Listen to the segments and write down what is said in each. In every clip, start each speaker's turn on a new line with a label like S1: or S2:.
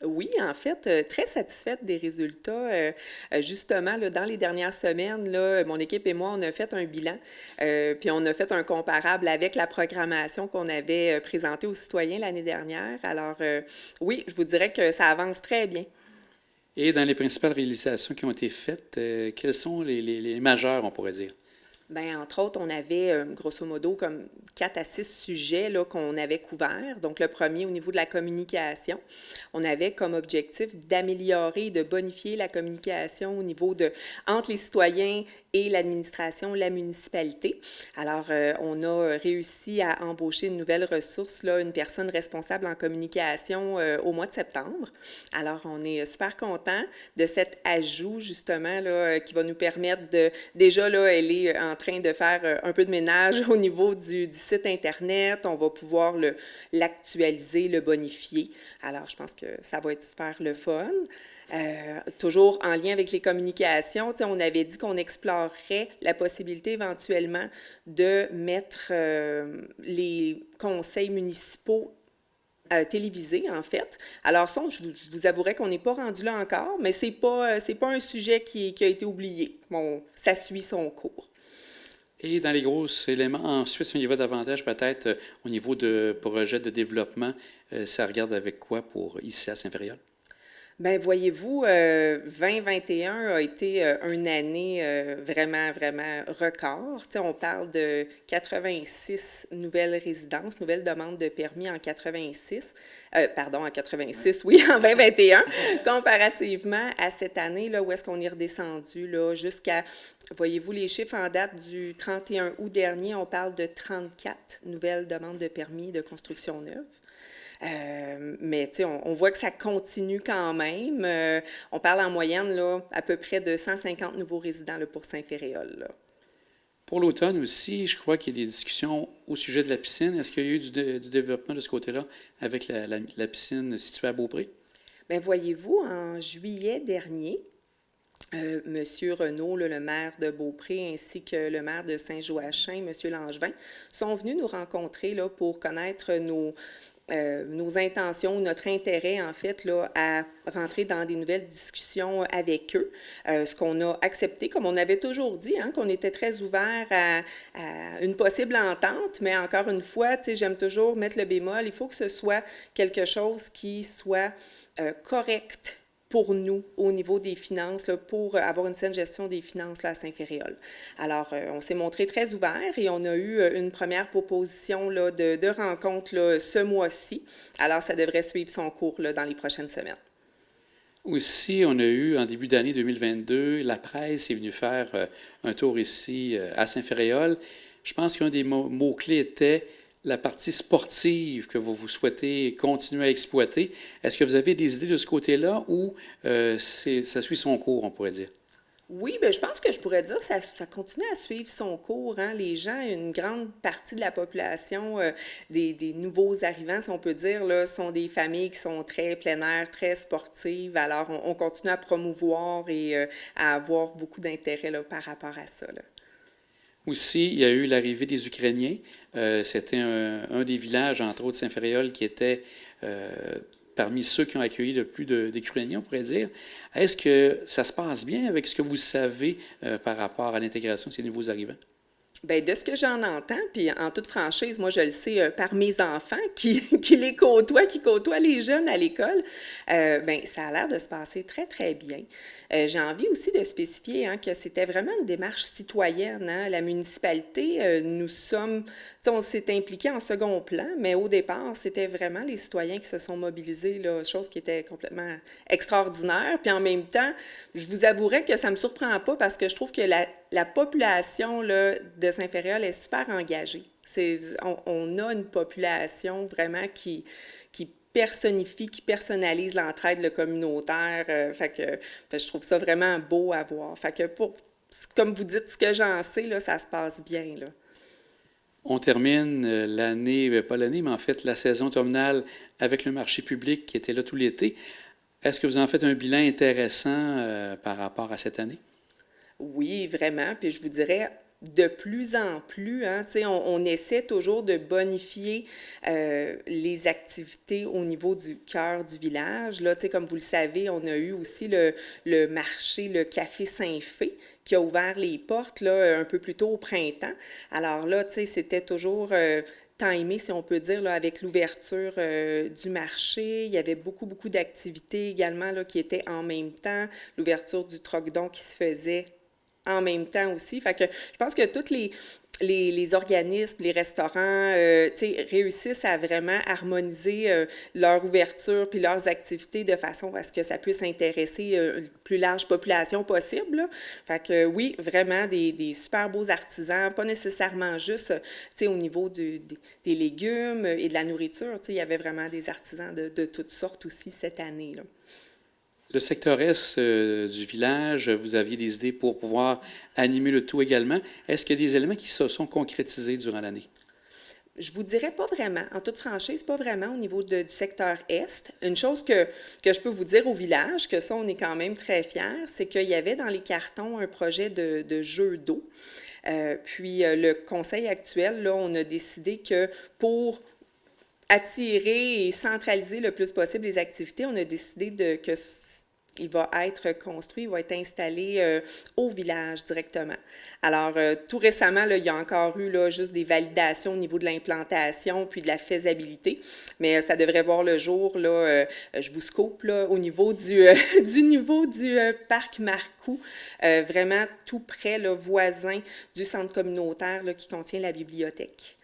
S1: Oui, en fait, très satisfaite des résultats. Justement, là, dans les dernières semaines, là, mon équipe et moi, on a fait un bilan, puis on a fait un comparable avec la programmation qu'on avait présentée aux citoyens l'année dernière. Alors, oui, je vous dirais que ça avance très bien.
S2: Et dans les principales réalisations qui ont été faites, quelles sont les majeures, on pourrait dire?
S1: Ben, entre autres, on avait grosso modo comme 4 à 6 sujets là, qu'on avait couverts. Donc, le premier, au niveau de la communication, on avait comme objectif d'améliorer, de bonifier la communication au niveau de entre les citoyens et l'administration, la municipalité. Alors, on a réussi à embaucher une nouvelle ressource, là, une personne responsable en communication au mois de septembre. Alors, on est super content de cet ajout, justement, là, qui va nous permettre de... Déjà, là, elle est en train de faire un peu de ménage au niveau du site Internet. On va pouvoir l'actualiser, le bonifier. Alors, je pense que ça va être super le fun. Toujours en lien avec les communications, on avait dit qu'on explorerait la possibilité éventuellement de mettre les conseils municipaux télévisés, en fait. Alors, ça, je vous avouerai qu'on n'est pas rendu là encore, mais c'est pas un sujet qui a été oublié. Bon, ça suit son cours.
S2: Et dans les gros éléments, ensuite, si on y va davantage, peut-être au niveau de projets de développement, ça regarde avec quoi pour ici à Saint-Féréol?
S1: Ben voyez-vous, 2021 a été une année vraiment, vraiment record. Tu sais, on parle de 86 nouvelles résidences, nouvelles demandes de permis en 86, pardon, en 86, oui, en 2021, comparativement à cette année, là, où est-ce qu'on est redescendu, là, jusqu'à, voyez-vous, les chiffres en date du 31 août dernier, on parle de 34 nouvelles demandes de permis de construction neuve. Mais tu sais, on voit que ça continue quand même. On parle en moyenne là, à peu près de 150 nouveaux résidents là, pour Saint-Féréol, là.
S2: Pour l'automne aussi, je crois qu'il y a des discussions au sujet de la piscine. Est-ce qu'il y a eu du développement de ce côté-là avec la piscine située à Beaupré?
S1: Bien, voyez-vous, en juillet dernier, Monsieur Renaud, là, le maire de Beaupré, ainsi que le maire de Saint-Joachim, Monsieur Langevin, sont venus nous rencontrer là, pour connaître nos intentions, notre intérêt, en fait, là, à rentrer dans des nouvelles discussions avec eux. Ce qu'on a accepté, comme on avait toujours dit, hein, qu'on était très ouvert à une possible entente, mais encore une fois, tu sais, j'aime toujours mettre le bémol, il faut que ce soit quelque chose qui soit correct pour nous au niveau des finances, là, pour avoir une saine gestion des finances là, à Saint-Féréol. Alors, on s'est montré très ouvert et on a eu une première proposition là, de rencontre là, ce mois-ci. Alors, ça devrait suivre son cours là, dans les prochaines semaines.
S2: Aussi, on a eu en début d'année 2022, la presse est venue faire un tour ici à Saint-Féréol. Je pense qu'un des mots-clés était la partie sportive que vous souhaitez continuer à exploiter. Est-ce que vous avez des idées de ce côté-là ou ça suit son cours, on pourrait dire?
S1: Oui, bien, je pense que je pourrais dire que ça continue à suivre son cours. Hein. Les gens, une grande partie de la population, des nouveaux arrivants, si on peut dire, là, sont des familles qui sont très plein air, très sportives. Alors, on continue à promouvoir et à avoir beaucoup d'intérêt là, par rapport à ça, là.
S2: Aussi, il y a eu l'arrivée des Ukrainiens. C'était un des villages, entre autres Saint-Féréol, qui était parmi ceux qui ont accueilli le plus d'Ukrainiens, on pourrait dire. Est-ce que ça se passe bien avec ce que vous savez par rapport à l'intégration de ces nouveaux arrivants?
S1: Bien, de ce que j'en entends, puis en toute franchise, moi je le sais par mes enfants qui les côtoient, qui côtoient les jeunes à l'école, bien, ça a l'air de se passer très, très bien. J'ai envie aussi de spécifier hein, que c'était vraiment une démarche citoyenne. Hein. La municipalité, nous sommes, tu sais, on s'est impliqué en second plan, mais au départ, c'était vraiment les citoyens qui se sont mobilisés, là, chose qui était complètement extraordinaire. Puis en même temps, je vous avouerai que ça ne me surprend pas parce que je trouve que la population là, de Saint-Féréol est super engagée. On a une population vraiment qui personnifie, qui personnalise l'entraide le communautaire. Fait que je trouve ça vraiment beau à voir. Fait que comme vous dites, ce que j'en sais, là, ça se passe bien. Là.
S2: On termine l'année, pas l'année, mais en fait la saison automnale avec le marché public qui était là tout l'été. Est-ce que vous en faites un bilan intéressant par rapport à cette année?
S1: Oui, vraiment. Puis je vous dirais, de plus en plus, hein, tu sais, on essaie toujours de bonifier les activités au niveau du cœur du village. Là, tu sais, comme vous le savez, on a eu aussi le marché, le Café Saint-Fé, qui a ouvert les portes là, un peu plus tôt au printemps. Alors là, tu sais, c'était toujours timé, si on peut dire, là, avec l'ouverture du marché. Il y avait beaucoup, beaucoup d'activités également là, qui étaient en même temps. L'ouverture du Trogdon qui se faisait en même temps aussi. Fait que je pense que tous les organismes, les restaurants, réussissent à vraiment harmoniser leur ouverture puis leurs activités de façon à ce que ça puisse intéresser une plus large population possible. Là. Fait que oui, vraiment des super beaux artisans, pas nécessairement juste au niveau des légumes et de la nourriture. Il y avait vraiment des artisans de toutes sortes aussi cette année. Là.
S2: Le secteur Est du village, vous aviez des idées pour pouvoir animer le tout également. Est-ce qu'il y a des éléments qui se sont concrétisés durant l'année?
S1: Je vous dirais pas vraiment, en toute franchise, pas vraiment au niveau du secteur Est. Une chose que je peux vous dire au village, que ça, on est quand même très fiers, c'est qu'il y avait dans les cartons un projet de jeu d'eau. Puis le conseil actuel, là, on a décidé que pour attirer et centraliser le plus possible les activités, on a décidé il va être construit, il va être installé au village directement. Alors, tout récemment, là, il y a encore eu là, juste des validations au niveau de l'implantation puis de la faisabilité, mais ça devrait voir le jour, là, je vous scope, là, au niveau du parc Marcoux, vraiment tout près, là, voisin du centre communautaire là, qui contient la bibliothèque.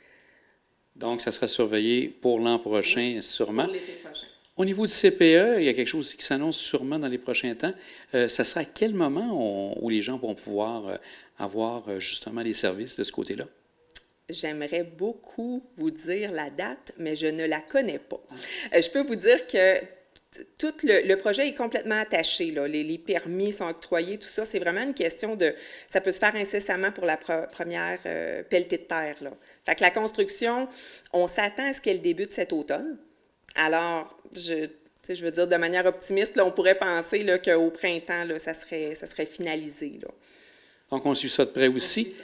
S2: Donc, ça sera surveillé pour l'an prochain, sûrement.
S1: Pour l'été prochain.
S2: Au niveau du CPE, il y a quelque chose qui s'annonce sûrement dans les prochains temps. Ça sera à quel moment où les gens vont pouvoir avoir justement les services de ce côté-là?
S1: J'aimerais beaucoup vous dire la date, mais je ne la connais pas. Je peux vous dire que tout le projet est complètement attaché. Là. Les permis sont octroyés, tout ça. C'est vraiment une question de... Ça peut se faire incessamment pour la première pelletée de terre. Là. Fait que la construction, on s'attend à ce qu'elle débute cet automne. Alors, je veux dire, de manière optimiste, là, on pourrait penser là, qu'au printemps, là, ça serait finalisé. Là.
S2: Donc, on suit ça de près aussi.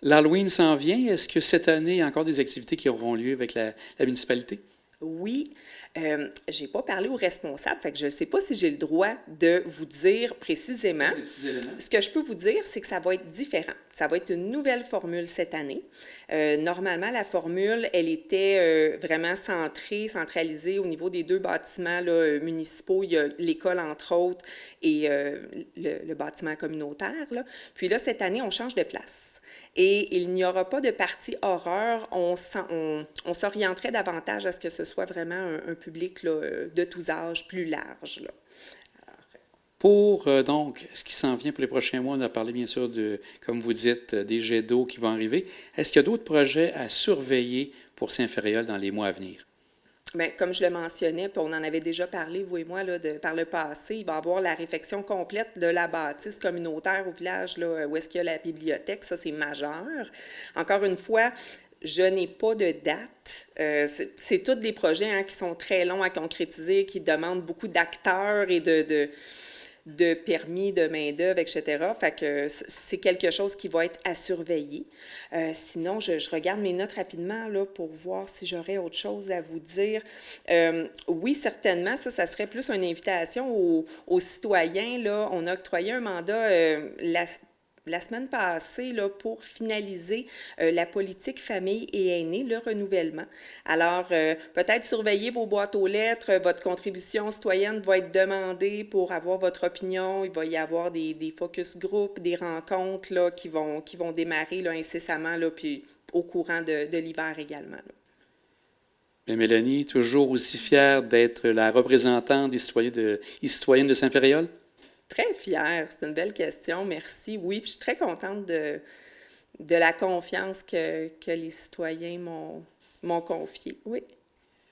S2: L'Halloween s'en vient. Est-ce que cette année, il y a encore des activités qui auront lieu avec la municipalité?
S1: Oui. Je n'ai pas parlé aux responsables, fait que je ne sais pas si j'ai le droit de vous dire précisément. Ce que je peux vous dire, c'est que ça va être différent. Ça va être une nouvelle formule cette année. Normalement, la formule, elle était vraiment centralisée au niveau des 2 bâtiments là, municipaux. Il y a l'école, entre autres, et le bâtiment communautaire. Là. Puis là, cette année, on change de place. Et il n'y aura pas de partie horreur. On s'orienterait davantage à ce que ce soit vraiment un public là, de tous âges, plus large. Là.
S2: Pour, donc, ce qui s'en vient pour les prochains mois, on a parlé bien sûr de, comme vous dites, des jets d'eau qui vont arriver. Est-ce qu'il y a d'autres projets à surveiller pour Saint-Ferréol dans les mois à venir?
S1: Bien, comme je le mentionnais, puis on en avait déjà parlé, vous et moi, là, par le passé, il va y avoir la réfection complète de la bâtisse communautaire au village, là, où est-ce qu'il y a la bibliothèque. Ça, c'est majeur. Encore une fois, je n'ai pas de date. C'est tous des projets hein, qui sont très longs à concrétiser, qui demandent beaucoup d'acteurs et de permis, de main-d'œuvre, etc. Fait que c'est quelque chose qui va être à surveiller. Sinon, je regarde mes notes rapidement là, pour voir si j'aurais autre chose à vous dire. Oui, certainement, ça serait plus une invitation aux citoyens. Là. On a octroyé un mandat la semaine passée là, pour finaliser la politique famille et aînés, le renouvellement. Alors, peut-être surveiller vos boîtes aux lettres, votre contribution citoyenne va être demandée pour avoir votre opinion. Il va y avoir des focus group, des rencontres là, qui vont démarrer là, incessamment, là, puis au courant de l'hiver également. Là.
S2: Bien, Mélanie, toujours aussi fière d'être la représentante des citoyennes de Saint-Ferréol?
S1: Très fière, c'est une belle question, merci. Oui, puis je suis très contente de la confiance que les citoyens m'ont confiée, oui.